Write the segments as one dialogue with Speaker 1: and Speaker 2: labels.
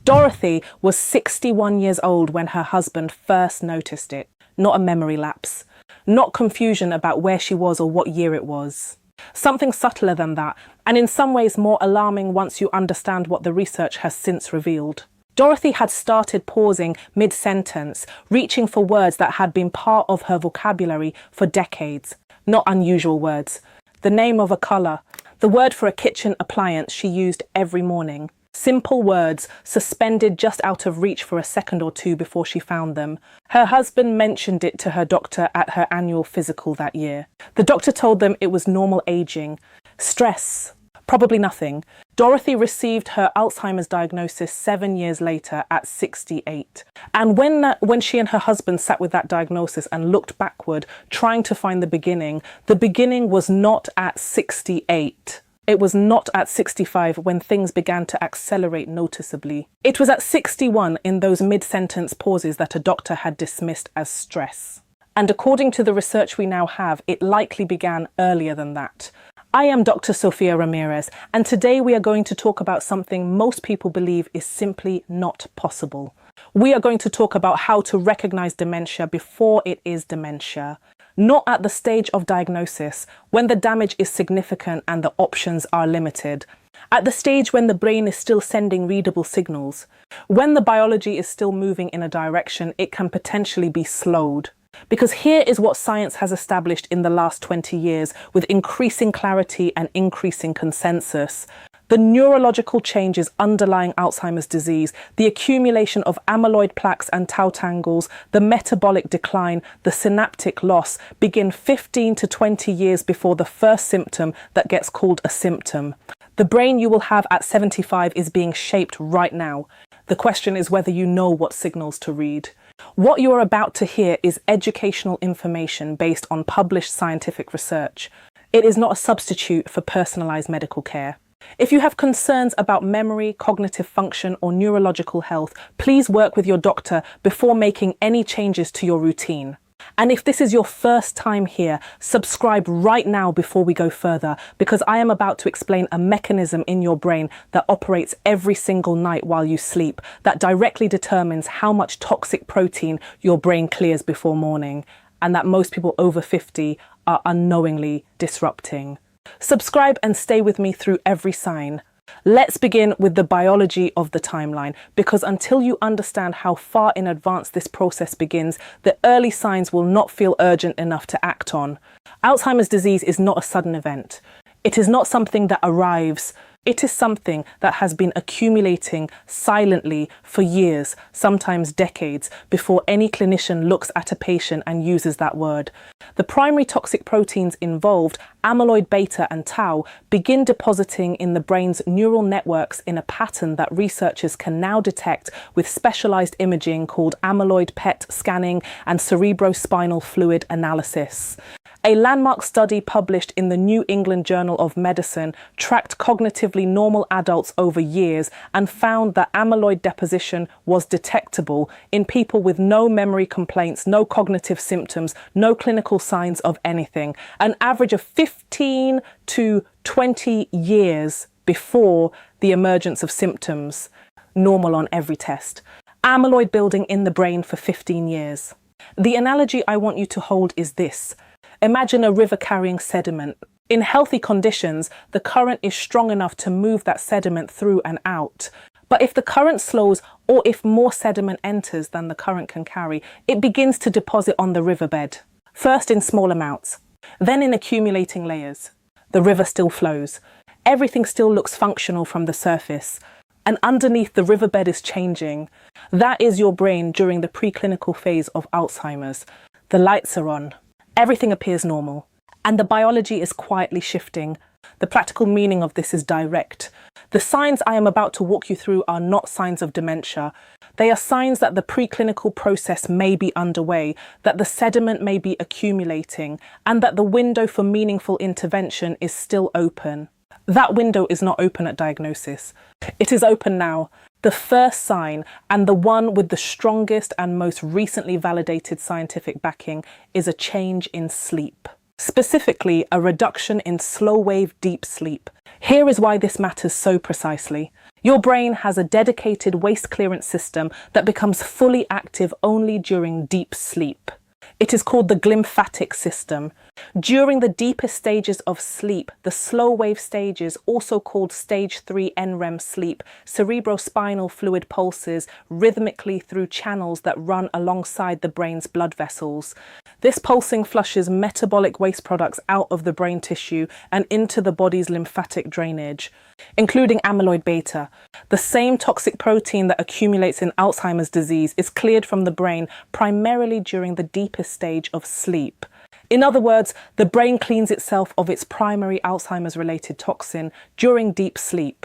Speaker 1: Dorothy was 61 years old when her husband first noticed it. Not a memory lapse. Not confusion about where she was or what year it was. Something subtler than that, and in some ways more alarming once you understand what the research has since revealed. Dorothy had started pausing mid-sentence, reaching for words that had been part of her vocabulary for decades. Not unusual words. The name of a colour, the word for a kitchen appliance she used every morning. Simple words, suspended just out of reach for a second or two before she found them. Her husband mentioned it to her doctor at her annual physical that year. The doctor told them it was normal aging. Stress. Probably nothing. Dorothy received her Alzheimer's diagnosis 7 years later at 68. And when she and her husband sat with that diagnosis and looked backward, trying to find the beginning was not at 68. It was not at 65 when things began to accelerate noticeably. It was at 61 in those mid-sentence pauses that a doctor had dismissed as stress. And according to the research we now have, it likely began earlier than that. I am Dr. Sophia Ramirez, and today we are going to talk about something most people believe is simply not possible. We are going to talk about how to recognize dementia before it is dementia. Not at the stage of diagnosis, when the damage is significant and the options are limited. At the stage when the brain is still sending readable signals. When the biology is still moving in a direction, it can potentially be slowed. Because here is what science has established in the last 20 years with increasing clarity and increasing consensus. The neurological changes underlying Alzheimer's disease, the accumulation of amyloid plaques and tau tangles, the metabolic decline, the synaptic loss begin 15 to 20 years before the first symptom that gets called a symptom. The brain you will have at 75 is being shaped right now. The question is whether you know what signals to read. What you are about to hear is educational information based on published scientific research. It is not a substitute for personalized medical care. If you have concerns about memory, cognitive function, or neurological health, please work with your doctor before making any changes to your routine. And if this is your first time here, subscribe right now before we go further, because I am about to explain a mechanism in your brain that operates every single night while you sleep, that directly determines how much toxic protein your brain clears before morning, and that most people over 50 are unknowingly disrupting. Subscribe and stay with me through every sign. Let's begin with the biology of the timeline, because until you understand how far in advance this process begins, the early signs will not feel urgent enough to act on. Alzheimer's disease is not a sudden event. It is not something that arrives. It is something that has been accumulating silently for years, sometimes decades, before any clinician looks at a patient and uses that word. The primary toxic proteins involved, amyloid beta and tau, begin depositing in the brain's neural networks in a pattern that researchers can now detect with specialized imaging called amyloid PET scanning and cerebrospinal fluid analysis. A landmark study published in the New England Journal of Medicine tracked cognitively normal adults over years and found that amyloid deposition was detectable in people with no memory complaints, no cognitive symptoms, no clinical signs of anything, an average of 15 to 20 years before the emergence of symptoms, normal on every test. Amyloid building in the brain for 15 years. The analogy I want you to hold is this. Imagine a river carrying sediment. In healthy conditions, the current is strong enough to move that sediment through and out. But if the current slows, or if more sediment enters than the current can carry, it begins to deposit on the riverbed. First in small amounts, then in accumulating layers. The river still flows. Everything still looks functional from the surface. And underneath, the riverbed is changing. That is your brain during the preclinical phase of Alzheimer's. The lights are on. Everything appears normal, and the biology is quietly shifting. The practical meaning of this is direct. The signs I am about to walk you through are not signs of dementia. They are signs that the preclinical process may be underway, that the sediment may be accumulating, and that the window for meaningful intervention is still open. That window is not open at diagnosis. It is open now. The first sign, and the one with the strongest and most recently validated scientific backing, is a change in sleep. specifically a reduction in slow-wave deep sleep. Here is why this matters so precisely. Your brain has a dedicated waste clearance system that becomes fully active only during deep sleep. It is called the glymphatic system. During the deepest stages of sleep, the slow-wave stages, also called stage 3 NREM sleep, cerebrospinal fluid pulses rhythmically through channels that run alongside the brain's blood vessels. This pulsing flushes metabolic waste products out of the brain tissue and into the body's lymphatic drainage, including amyloid beta. The same toxic protein that accumulates in Alzheimer's disease is cleared from the brain primarily during the deepest stage of sleep. In other words, the brain cleans itself of its primary Alzheimer's-related toxin during deep sleep.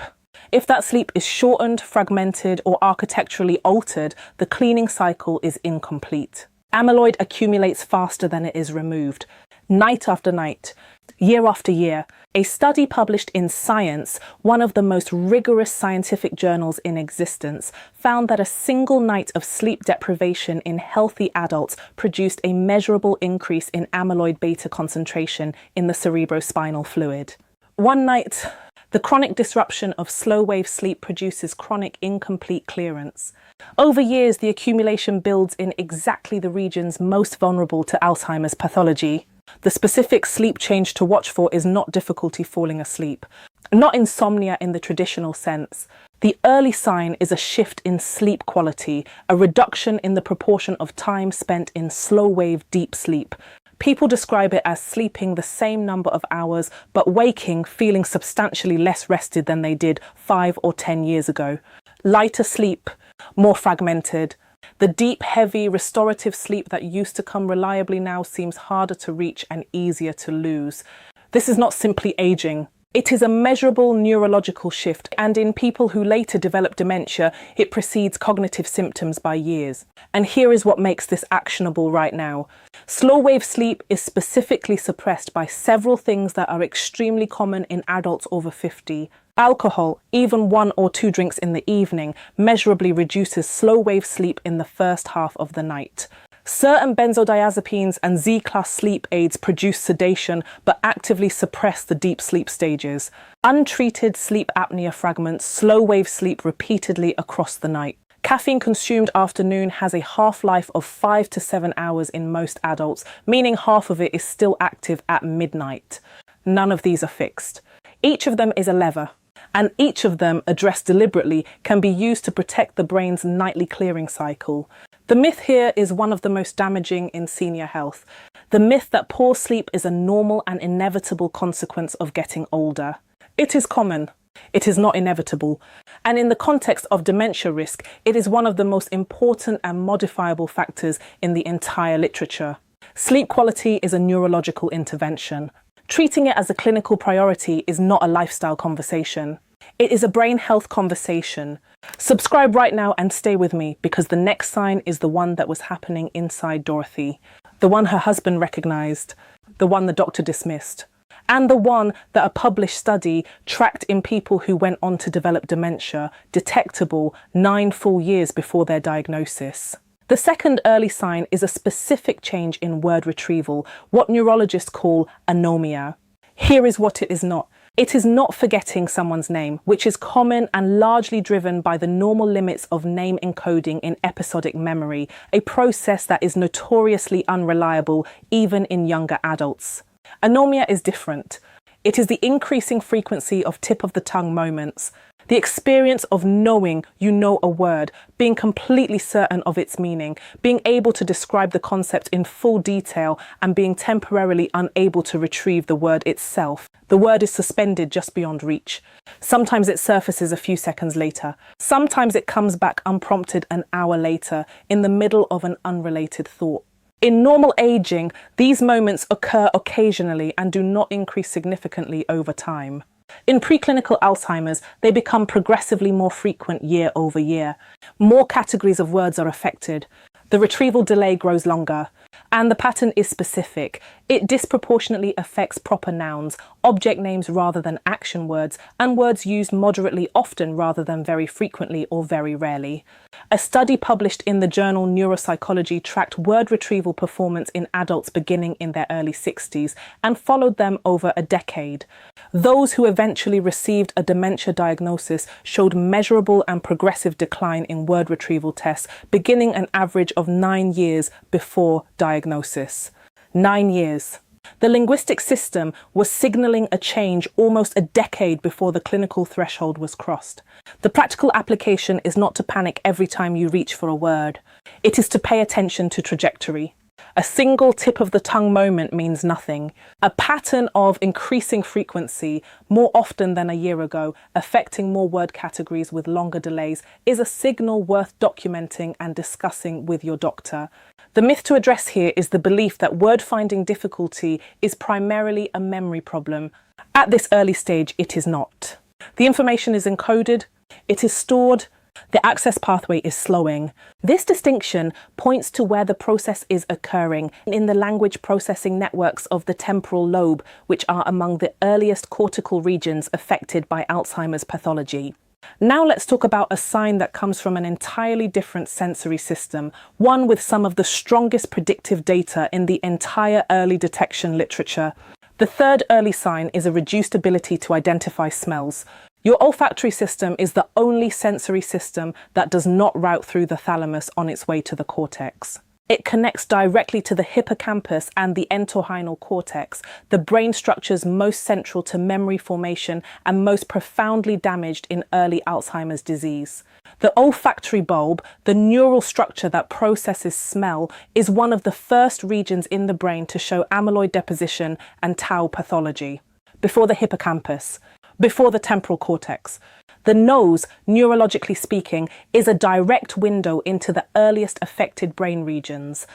Speaker 1: If that sleep is shortened, fragmented, or architecturally altered, the cleaning cycle is incomplete. Amyloid accumulates faster than it is removed, night after night, year after year. A study published in Science, one of the most rigorous scientific journals in existence, found that a single night of sleep deprivation in healthy adults produced a measurable increase in amyloid beta concentration in the cerebrospinal fluid. One night, the chronic disruption of slow-wave sleep produces chronic incomplete clearance. Over years, the accumulation builds in exactly the regions most vulnerable to Alzheimer's pathology. The specific sleep change to watch for is not difficulty falling asleep, not insomnia in the traditional sense. The early sign is a shift in sleep quality, a reduction in the proportion of time spent in slow-wave deep sleep. People describe it as sleeping the same number of hours, but waking feeling substantially less rested than they did 5 or 10 years ago. Lighter sleep, more fragmented. The deep, heavy, restorative sleep that used to come reliably now seems harder to reach and easier to lose. This is not simply aging. It is a measurable neurological shift, and in people who later develop dementia, it precedes cognitive symptoms by years. And here is what makes this actionable right now. Slow-wave sleep is specifically suppressed by several things that are extremely common in adults over 50. Alcohol, even 1 or 2 drinks in the evening, measurably reduces slow-wave sleep in the first half of the night. Certain benzodiazepines and Z-class sleep aids produce sedation but actively suppress the deep sleep stages. Untreated sleep apnea fragments slow-wave sleep repeatedly across the night. Caffeine consumed afternoon has a half-life of 5 to 7 hours in most adults, meaning half of it is still active at midnight. None of these are fixed. Each of them is a lever, and each of them, addressed deliberately, can be used to protect the brain's nightly clearing cycle. The myth here is one of the most damaging in senior health. The myth that poor sleep is a normal and inevitable consequence of getting older. It is common. It is not inevitable. And in the context of dementia risk, it is one of the most important and modifiable factors in the entire literature. Sleep quality is a neurological intervention. Treating it as a clinical priority is not a lifestyle conversation. It is a brain health conversation. Subscribe right now and stay with me, because the next sign is the one that was happening inside Dorothy, the one her husband recognized, the one the doctor dismissed, and the one that a published study tracked in people who went on to develop dementia, detectable 9 full years before their diagnosis. The second early sign is a specific change in word retrieval, what neurologists call anomia. Here is what it is not. It is not forgetting someone's name, which is common and largely driven by the normal limits of name encoding in episodic memory, a process that is notoriously unreliable even in younger adults. Anomia is different. It is the increasing frequency of tip-of-the-tongue moments, the experience of knowing you know a word, being completely certain of its meaning, being able to describe the concept in full detail, and being temporarily unable to retrieve the word itself. The word is suspended just beyond reach. Sometimes it surfaces a few seconds later. Sometimes it comes back unprompted an hour later, in the middle of an unrelated thought. In normal aging, these moments occur occasionally and do not increase significantly over time. In preclinical Alzheimer's, they become progressively more frequent year over year. More categories of words are affected. The retrieval delay grows longer. And the pattern is specific. It disproportionately affects proper nouns, object names rather than action words, and words used moderately often rather than very frequently or very rarely. A study published in the journal Neuropsychology tracked word retrieval performance in adults beginning in their early 60s and followed them over a decade. Those who eventually received a dementia diagnosis showed measurable and progressive decline in word retrieval tests, beginning an average of 9 years before diagnosis. 9 years. The linguistic system was signalling a change almost a decade before the clinical threshold was crossed. The practical application is not to panic every time you reach for a word. It is to pay attention to trajectory. A single tip of the tongue moment means nothing. A pattern of increasing frequency, more often than a year ago, affecting more word categories with longer delays, is a signal worth documenting and discussing with your doctor. The myth to address here is the belief that word-finding difficulty is primarily a memory problem. At this early stage, it is not. The information is encoded, it is stored, the access pathway is slowing. This distinction points to where the process is occurring in the language processing networks of the temporal lobe, which are among the earliest cortical regions affected by Alzheimer's pathology. Now let's talk about a sign that comes from an entirely different sensory system, one with some of the strongest predictive data in the entire early detection literature. The third early sign is a reduced ability to identify smells. Your olfactory system is the only sensory system that does not route through the thalamus on its way to the cortex. It connects directly to the hippocampus and the entorhinal cortex, the brain structures most central to memory formation and most profoundly damaged in early Alzheimer's disease. The olfactory bulb, the neural structure that processes smell, is one of the first regions in the brain to show amyloid deposition and tau pathology. Before the hippocampus, before the temporal cortex. The nose, neurologically speaking, is a direct window into the earliest affected brain regions.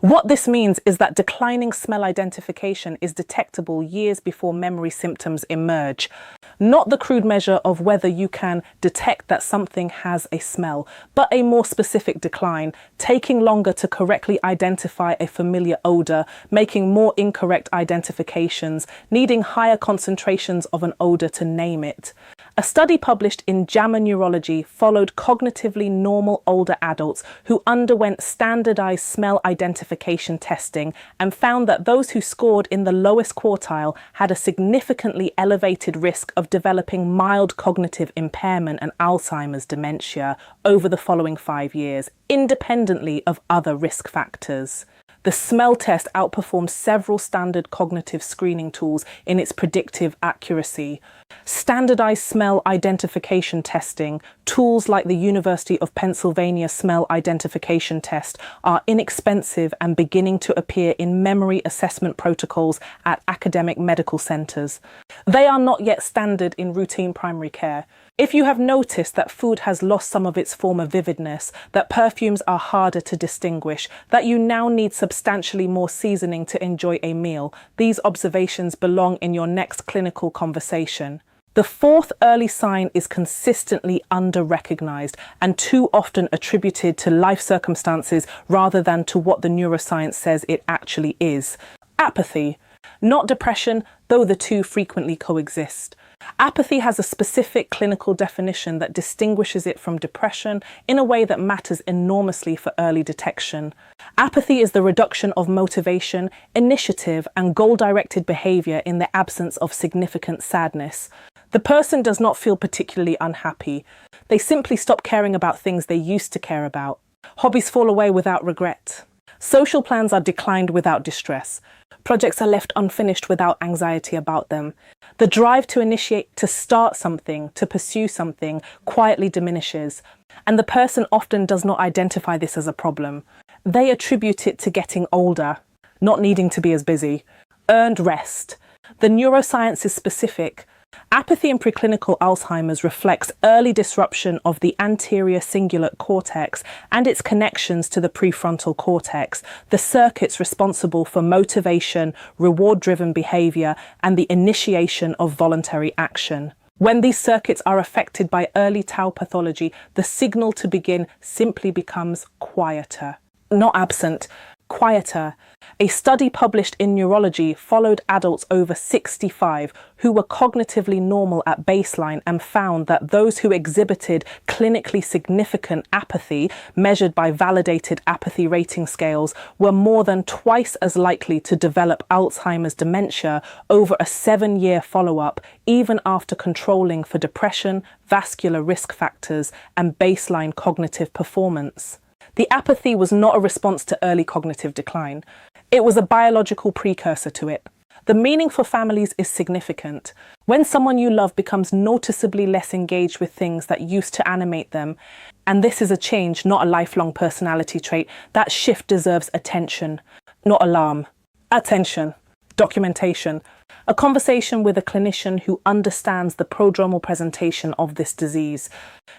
Speaker 1: What this means is that declining smell identification is detectable years before memory symptoms emerge. Not the crude measure of whether you can detect that something has a smell, but a more specific decline, taking longer to correctly identify a familiar odor, making more incorrect identifications, needing higher concentrations of an odor to name it. A study published in JAMA Neurology followed cognitively normal older adults who underwent standardized smell identification testing and found that those who scored in the lowest quartile had a significantly elevated risk of developing mild cognitive impairment and Alzheimer's dementia over the following 5 years, independently of other risk factors. The smell test outperforms several standard cognitive screening tools in its predictive accuracy. Standardized smell identification testing, tools like the University of Pennsylvania Smell Identification Test, are inexpensive and beginning to appear in memory assessment protocols at academic medical centers. They are not yet standard in routine primary care. If you have noticed that food has lost some of its former vividness, that perfumes are harder to distinguish, that you now need substantially more seasoning to enjoy a meal, these observations belong in your next clinical conversation. The fourth early sign is consistently under-recognized and too often attributed to life circumstances rather than to what the neuroscience says it actually is. Apathy. Not depression, though the two frequently coexist. Apathy has a specific clinical definition that distinguishes it from depression in a way that matters enormously for early detection. Apathy is the reduction of motivation, initiative, and goal-directed behavior in the absence of significant sadness. The person does not feel particularly unhappy. They simply stop caring about things they used to care about. Hobbies fall away without regret. Social plans are declined without distress. Projects are left unfinished without anxiety about them. The drive to initiate, to start something, to pursue something, quietly diminishes, and the person often does not identify this as a problem. They attribute it to getting older, not needing to be as busy. Earned rest. The neuroscience is specific. Apathy in preclinical Alzheimer's reflects early disruption of the anterior cingulate cortex and its connections to the prefrontal cortex, the circuits responsible for motivation, reward-driven behavior, and the initiation of voluntary action. When these circuits are affected by early tau pathology, the signal to begin simply becomes quieter. Not absent, quieter. A study published in Neurology followed adults over 65 who were cognitively normal at baseline and found that those who exhibited clinically significant apathy, measured by validated apathy rating scales, were more than twice as likely to develop Alzheimer's dementia over a 7-year follow-up, even after controlling for depression, vascular risk factors, and baseline cognitive performance. The apathy was not a response to early cognitive decline. It was a biological precursor to it. The meaning for families is significant. When someone you love becomes noticeably less engaged with things that used to animate them, and this is a change, not a lifelong personality trait, that shift deserves attention, not alarm. Attention. Documentation. A conversation with a clinician who understands the prodromal presentation of this disease.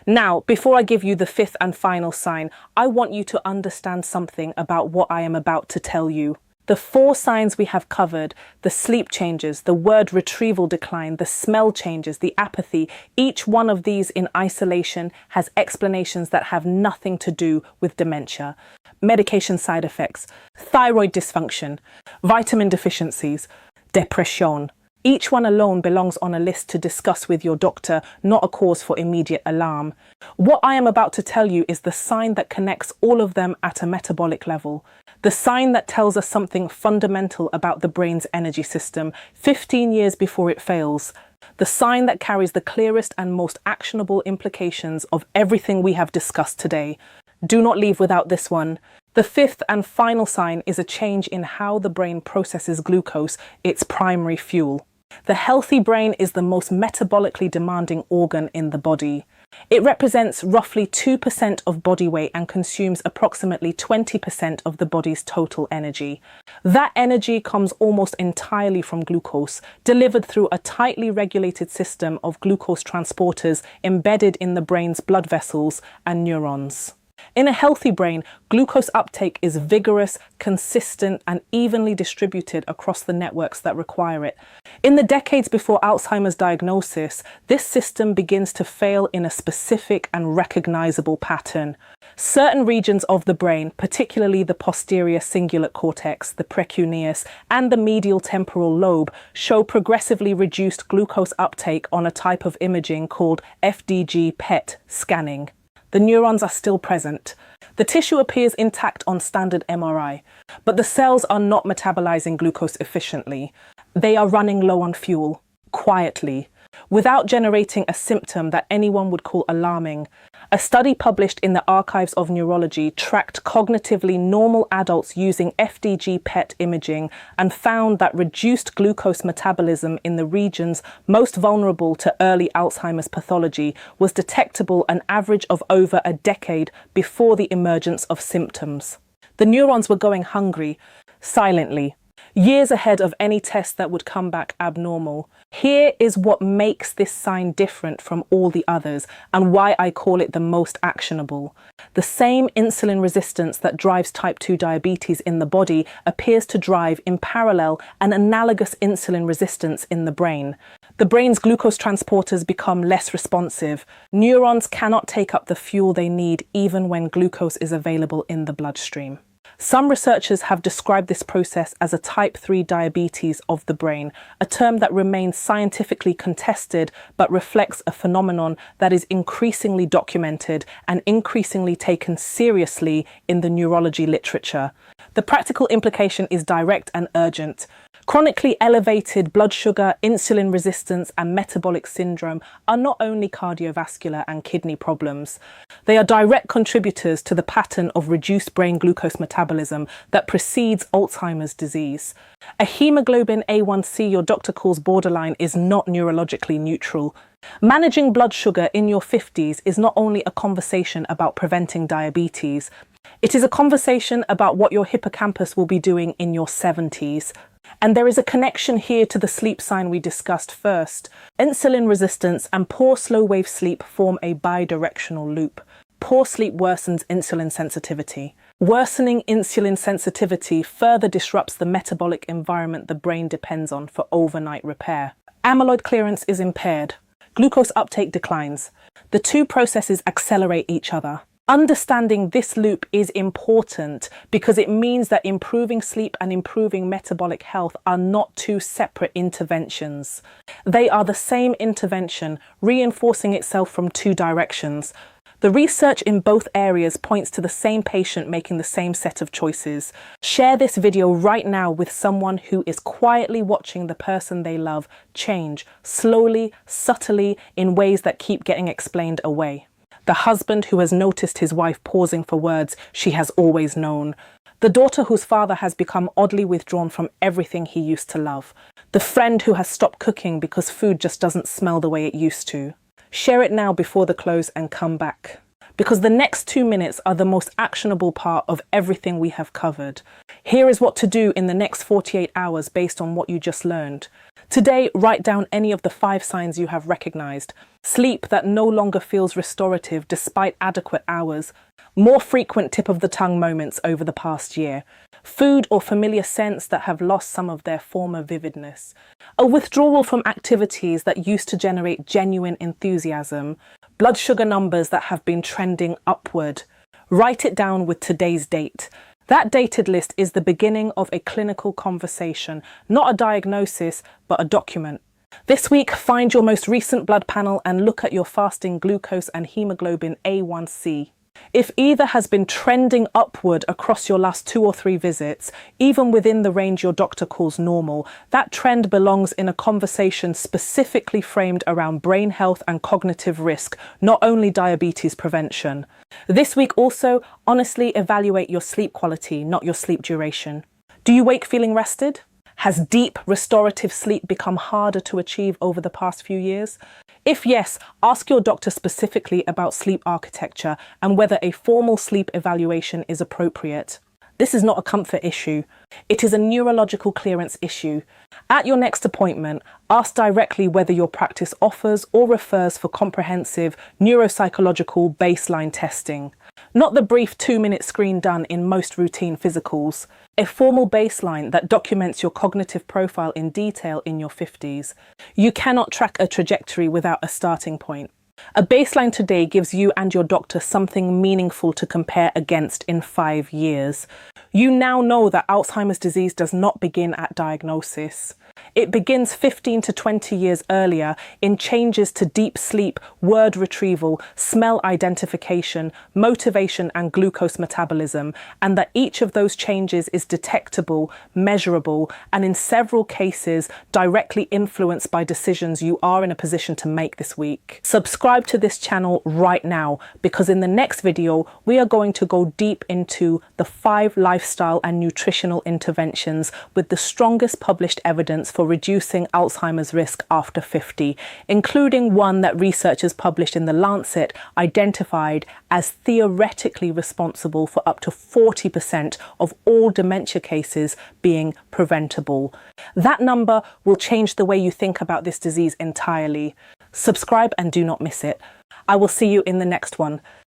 Speaker 1: Now, before I give you the fifth and final sign, I want you to understand something about what I am about to tell you. The 4 signs we have covered, the sleep changes, the word retrieval decline, the smell changes, the apathy, each one of these in isolation has explanations that have nothing to do with dementia. Medication side effects, thyroid dysfunction, vitamin deficiencies, depression. Each one alone belongs on a list to discuss with your doctor, not a cause for immediate alarm. What I am about to tell you is the sign that connects all of them at a metabolic level. The sign that tells us something fundamental about the brain's energy system 15 years before it fails. The sign that carries the clearest and most actionable implications of everything we have discussed today. Do not leave without this one. The fifth and final sign is a change in how the brain processes glucose, its primary fuel. The healthy brain is the most metabolically demanding organ in the body. It represents roughly 2% of body weight and consumes approximately 20% of the body's total energy. That energy comes almost entirely from glucose, delivered through a tightly regulated system of glucose transporters embedded in the brain's blood vessels and neurons. In a healthy brain, glucose uptake is vigorous, consistent, and evenly distributed across the networks that require it. In the decades before Alzheimer's diagnosis, this system begins to fail in a specific and recognizable pattern. Certain regions of the brain, particularly the posterior cingulate cortex, the precuneus, and the medial temporal lobe, show progressively reduced glucose uptake on a type of imaging called FDG PET scanning. The neurons are still present. The tissue appears intact on standard MRI, but the cells are not metabolizing glucose efficiently. They are running low on fuel, quietly, without generating a symptom that anyone would call alarming. A study published in the Archives of Neurology tracked cognitively normal adults using FDG PET imaging and found that reduced glucose metabolism in the regions most vulnerable to early Alzheimer's pathology was detectable an average of over a decade before the emergence of symptoms. The neurons were going hungry, silently, years ahead of any test that would come back abnormal. Here is what makes this sign different from all the others and why I call it the most actionable. The same insulin resistance that drives type 2 diabetes in the body appears to drive in parallel an analogous insulin resistance in the brain. The brain's glucose transporters become less responsive. Neurons cannot take up the fuel they need even when glucose is available in the bloodstream. Some researchers have described this process as a type 3 diabetes of the brain, a term that remains scientifically contested but reflects a phenomenon that is increasingly documented and increasingly taken seriously in the neurology literature. The practical implication is direct and urgent. Chronically elevated blood sugar, insulin resistance, and metabolic syndrome are not only cardiovascular and kidney problems. They are direct contributors to the pattern of reduced brain glucose metabolism that precedes Alzheimer's disease. A hemoglobin A1C your doctor calls borderline is not neurologically neutral. Managing blood sugar in your 50s is not only a conversation about preventing diabetes. It is a conversation about what your hippocampus will be doing in your 70s. And there is a connection here to the sleep sign we discussed first. Insulin resistance and poor slow-wave sleep form a bidirectional loop. Poor sleep worsens insulin sensitivity. Worsening insulin sensitivity further disrupts the metabolic environment the brain depends on for overnight repair. Amyloid clearance is impaired. Glucose uptake declines. The two processes accelerate each other. Understanding this loop is important because it means that improving sleep and improving metabolic health are not two separate interventions. They are the same intervention, reinforcing itself from two directions. The research in both areas points to the same patient making the same set of choices. Share this video right now with someone who is quietly watching the person they love change, slowly, subtly, in ways that keep getting explained away. The husband who has noticed his wife pausing for words she has always known. The daughter whose father has become oddly withdrawn from everything he used to love. The friend who has stopped cooking because food just doesn't smell the way it used to. Share it now before the close and come back. Because the next 2 minutes are the most actionable part of everything we have covered. Here is what to do in the next 48 hours based on what you just learned. Today, write down any of the 5 signs you have recognized. Sleep that no longer feels restorative despite adequate hours. More frequent tip of the tongue moments over the past year. Food or familiar scents that have lost some of their former vividness. A withdrawal from activities that used to generate genuine enthusiasm. Blood sugar numbers that have been trending upward. Write it down with today's date. That dated list is the beginning of a clinical conversation, not a diagnosis, but a document. This week, find your most recent blood panel and look at your fasting glucose and hemoglobin A1C. If either has been trending upward across your last 2 or 3 visits, even within the range your doctor calls normal, that trend belongs in a conversation specifically framed around brain health and cognitive risk, not only diabetes prevention. This week also, honestly evaluate your sleep quality, not your sleep duration. Do you wake feeling rested? Has deep restorative sleep become harder to achieve over the past few years? If yes, ask your doctor specifically about sleep architecture and whether a formal sleep evaluation is appropriate. This is not a comfort issue. It is a neurological clearance issue. At your next appointment, ask directly whether your practice offers or refers for comprehensive neuropsychological baseline testing. Not the brief 2-minute screen done in most routine physicals. A formal baseline that documents your cognitive profile in detail in your 50s. You cannot track a trajectory without a starting point. A baseline today gives you and your doctor something meaningful to compare against in 5 years. You now know that Alzheimer's disease does not begin at diagnosis. It begins 15 to 20 years earlier in changes to deep sleep, word retrieval, smell identification, motivation and glucose metabolism, and that each of those changes is detectable, measurable, and in several cases directly influenced by decisions you are in a position to make this week. Subscribe to this channel right now, because in the next video, we are going to go deep into the 5 lifestyle and nutritional interventions with the strongest published evidence for reducing Alzheimer's risk after 50, including one that researchers published in The Lancet identified as theoretically responsible for up to 40% of all dementia cases being preventable. That number will change the way you think about this disease entirely. Subscribe and do not miss it. I will see you in the next one.